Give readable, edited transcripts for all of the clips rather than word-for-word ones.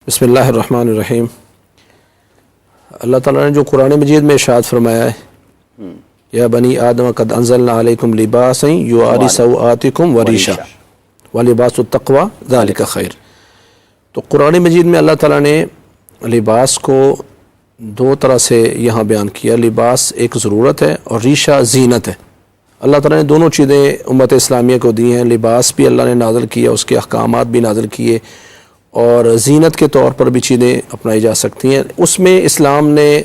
بسم اللہ الرحمن الرحیم۔ اللہ تعالیٰ نے جو قرآن مجید میں ارشاد فرمایا ہے، یا بنی آدم قد انزلنا علیکم لباسا یواری سوآتکم وریشا ولباس التقوی ذالک خیر۔ تو قرآن مجید میں اللہ تعالیٰ نے لباس کو دو طرح سے یہاں بیان کیا۔ لباس ایک ضرورت ہے اور ریشہ زینت ہے۔ اللہ تعالیٰ نے دونوں چیزیں امت اسلامیہ کو دی ہیں۔ لباس بھی اللہ نے نازل کیا، اس کے احکامات بھی نازل کیے، اور زینت کے طور پر بھی چیزیں اپنائی جا سکتی ہیں۔ اس میں اسلام نے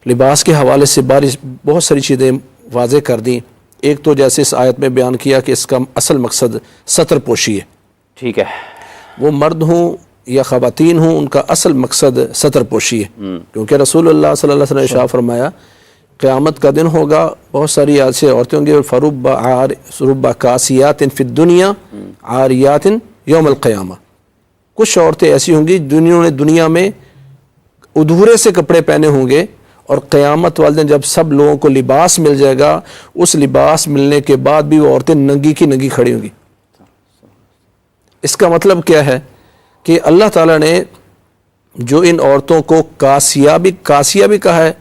لباس کے حوالے سے بہت ساری چیزیں واضح کر دیں۔ ایک تو جیسے اس آیت میں بیان کیا کہ اس کا اصل مقصد ستر پوشی ہے۔ ٹھیک ہے، وہ مرد ہوں یا خواتین ہوں، ان کا اصل مقصد ستر پوشی ہے، کیونکہ رسول اللہ صلی اللہ علیہ وسلم نے ارشاد فرمایا قیامت کا دن ہوگا، بہت ساری ایسی عورتیں ہوں گی، فرب کاسیات فی الدنیا عاریات یوم القیامہ۔ کچھ عورتیں ایسی ہوں گی جنہوں نے دنیا میں ادھورے سے کپڑے پہنے ہوں گے، اور قیامت والے دن جب سب لوگوں کو لباس مل جائے گا، اس لباس ملنے کے بعد بھی وہ عورتیں ننگی کی ننگی کھڑی ہوں گی۔ اس کا مطلب کیا ہے کہ اللہ تعالیٰ نے جو ان عورتوں کو کاسیہ بھی کہا ہے،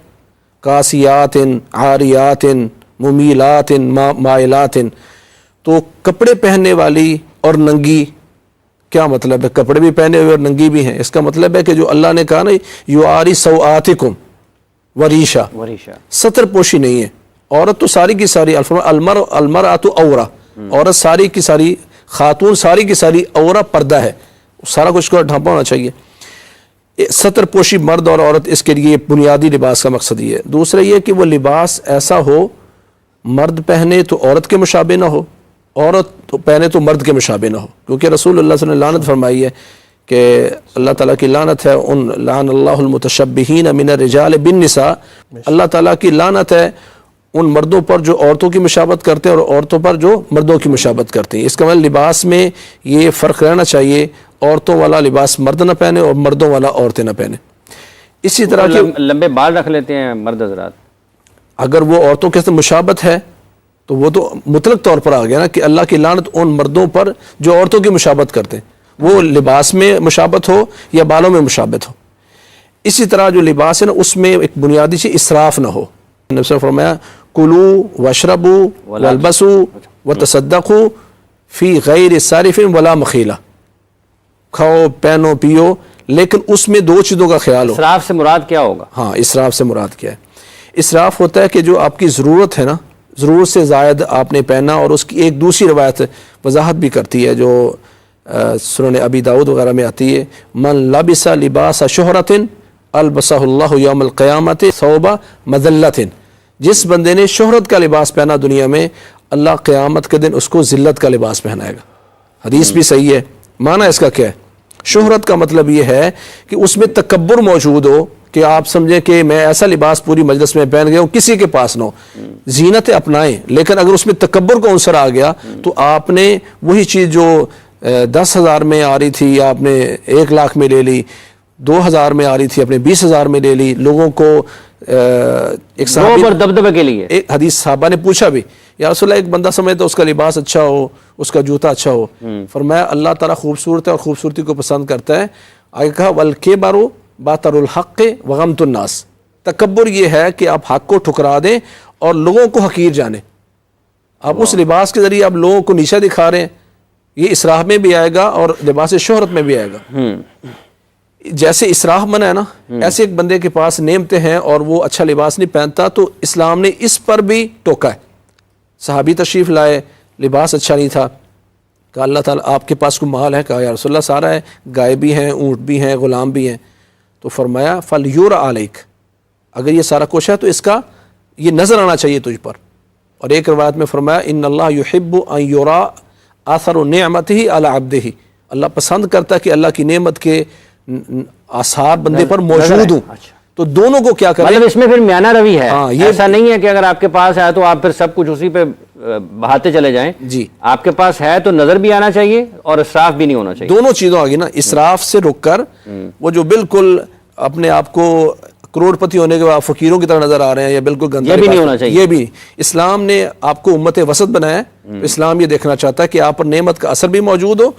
کاسیات عاریات ممیلات مائلات، تو کپڑے پہننے والی اور ننگی، کیا مطلب ہے؟ کپڑے بھی پہنے ہوئے اور ننگی بھی ہیں۔ اس کا مطلب ہے کہ جو اللہ نے کہا نا یواری سوآتکم وریشا، ستر پوشی نہیں ہے۔ عورت تو ساری کی ساری، المرأۃ عورہ، عورت ساری کی ساری، خاتون ساری کی ساری عورہ پردہ ہے، سارا کچھ کو ڈھانپا ہونا چاہیے۔ ستر پوشی مرد اور عورت، اس کے لیے بنیادی لباس کا مقصد یہ ہے۔ دوسرا یہ کہ وہ لباس ایسا ہو مرد پہنے تو عورت کے مشابہ نہ ہو، عورت تو پہنے تو مرد کے مشابہ نہ ہو، کیونکہ رسول اللہ صلی اللہ علیہ وسلم نے لعنت فرمائی ہے کہ اللہ تعالیٰ کی لعنت ہے لعن اللہ المتشبہین من الرجال بالنساء، اللہ تعالیٰ کی لعنت ہے ان مردوں پر جو عورتوں کی مشابہت کرتے ہیں اور عورتوں پر جو مردوں کی مشابہت کرتے ہیں۔ اس کا مطلب لباس میں یہ فرق رہنا چاہیے، عورتوں والا لباس مرد نہ پہنے اور مردوں والا عورتیں نہ پہنے۔ اسی طرح کے لمبے بال رکھ لیتے ہیں مرد حضرات، اگر وہ عورتوں کے ساتھ مشابہت ہے تو وہ تو مطلق طور پر آ گیا نا کہ اللہ کی لعنت ان مردوں پر جو عورتوں کی مشابہت کرتے ہیں، وہ لباس میں مشابہت ہو یا بالوں میں مشابہت ہو۔ اسی طرح جو لباس ہے نا، اس میں ایک بنیادی چیز اسراف نہ ہو۔ نبی صلی اللہ علیہ وسلم فرمایا کلوا واشربوا والبسوا وتصدقوا فی غیر صارف ولا مخیلہ، کھاؤ پہنو پیو لیکن اس میں دو چیزوں کا خیال ہو۔ اسراف سے مراد کیا ہوگا؟ ہاں، اسراف سے مراد کیا ہے؟ اسراف ہوتا ہے کہ جو آپ کی ضرورت ہے نا، ضرورت سے زائد آپ نے پہنا، اور اس کی ایک دوسری روایت وضاحت بھی کرتی ہے جو سنن ابی داؤد وغیرہ میں آتی ہے، من لبس لباس شہرت البسہ اللہ یوم القیامت ثوب مذلت، جس بندے نے شہرت کا لباس پہنا دنیا میں، اللہ قیامت کے دن اس کو ذلت کا لباس پہنائے گا۔ حدیث بھی صحیح ہے۔ معنی اس کا کیا ہے؟ شہرت کا مطلب یہ ہے کہ اس میں تکبر موجود ہو، کہ آپ سمجھیں کہ میں ایسا لباس پوری مجلس میں پہن گیا ہوں کسی کے پاس نہ ہو۔ زینت اپنائیں، لیکن اگر اس میں تکبر کا عنصر آ گیا تو آپ نے وہی چیز جو 10,000 میں آ رہی تھی آپ نے 1 لاکھ میں لے لی، 2,000 میں آ رہی تھی آپ نے 20,000 میں لے لی۔ لوگوں کو ایک صحابی پر دبدبے کے لیے ایک حدیث صحابہ نے پوچھا بھی، یا رسول اللہ، ایک بندہ سمجھتا اس کا لباس اچھا ہو، اس کا جوتا اچھا ہو، فرمایا اللہ تعالیٰ خوبصورت ہے اور خوبصورتی کو پسند کرتا ہے۔ آگے کہا والکبر باطر الحق وغمط الناس، تکبر یہ ہے کہ آپ حق کو ٹھکرا دیں اور لوگوں کو حقیر جانیں۔ آپ اس لباس کے ذریعے آپ لوگوں کو نیچا دکھا رہے ہیں، یہ اسراف میں بھی آئے گا اور لباس شہرت میں بھی آئے گا۔ جیسے اسراف منع ہے نا، ایسے ایک بندے کے پاس نعمتیں ہیں اور وہ اچھا لباس نہیں پہنتا، تو اسلام نے اس پر بھی ٹوکا ہے۔ صحابی تشریف لائے، لباس اچھا نہیں تھا، کہا اللہ تعالیٰ آپ کے پاس کوئی مال ہے؟ کہا یا رسول اللہ سارا ہے، گائے بھی ہیں، اونٹ بھی ہیں، غلام بھی ہیں۔ تو فرمایا فَلْيُرَ عَلَيْكَ، اگر یہ سارا کچھ ہے تو اس کا یہ نظر آنا چاہیے تجھ پر۔ اور ایک روایت میں فرمایا ان اللہ یحب ان یرا آثر نعمتہ علی عبدہ، اللہ پسند کرتا ہے کہ اللہ کی نعمت کے آثار بندے پر موجود ہوں۔ تو دونوں کو کیا کریں؟ مطلب اس میں پھر میانہ روی ہے، ایسا نہیں ہے کہ اگر آپ کے پاس ہے تو آپ پھر سب کچھ اسی پہ بہاتے چلے جائیں۔ جی، آپ کے پاس ہے تو نظر بھی آنا چاہیے اور اسراف بھی نہیں ہونا چاہیے۔ دونوں چیزوں آگی نا، اسراف سے رک کر وہ جو بالکل اپنے آپ کو کروڑپتی ہونے کے بعد فقیروں کی طرح نظر آ رہے ہیں یا بالکل گندہ یہ بھی نہیں ہونا چاہیے. یہ بھی اسلام نے آپ کو امت وسط بنایا ہے. اسلام یہ دیکھنا چاہتا ہے کہ آپ پر نعمت کا اثر بھی موجود ہو,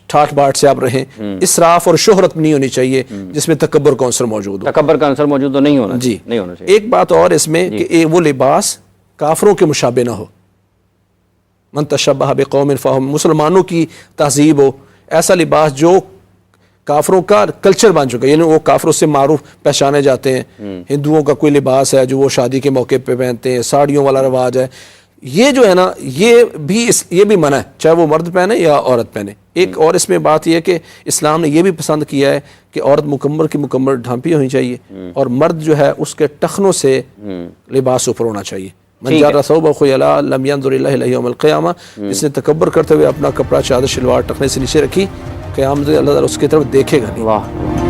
ٹھاٹ باٹ سے آپ رہیں, اسراف اور شہرت نہیں ہونی چاہیے جس میں تکبر کا عنصر موجود ہو. تکبر کا عنصر موجود تو نہیں ہونا جی نہیں ہونا چاہیے. ایک بات اور اس میں کہ وہ لباس کافروں کے مشابہ نہ ہو. من تشبہ بقوم فہم, مسلمانوں کی تہذیب ہو, ایسا لباس جو کافروں کا کلچر بن چکا ہے, یعنی وہ کافروں سے معروف پہچانے جاتے ہیں. ہندوؤں کا کوئی لباس ہے جو وہ شادی کے موقع پہ پہنتے ہیں, ساڑیوں والا رواج ہے, یہ جو ہے نا یہ بھی منع ہے, چاہے وہ مرد پہنے یا عورت پہنے. ایک اور اس میں بات یہ ہے کہ اسلام نے یہ بھی پسند کیا ہے کہ عورت مکمل کی مکمل ڈھانپی ہونی چاہیے, اور مرد جو ہے اس کے ٹخنوں سے لباس اوپر ہونا چاہیے. من جر ثوبہ خیلاء لم ينظر اللہ الیہ یوم القیامہ, جس نے تکبر کرتے ہوئے اپنا کپڑا چادر شلوار ٹخنے سے نیچے رکھی, قیامت اللہ تعالیٰ اس کی طرف دیکھے گا نہیں. واہ.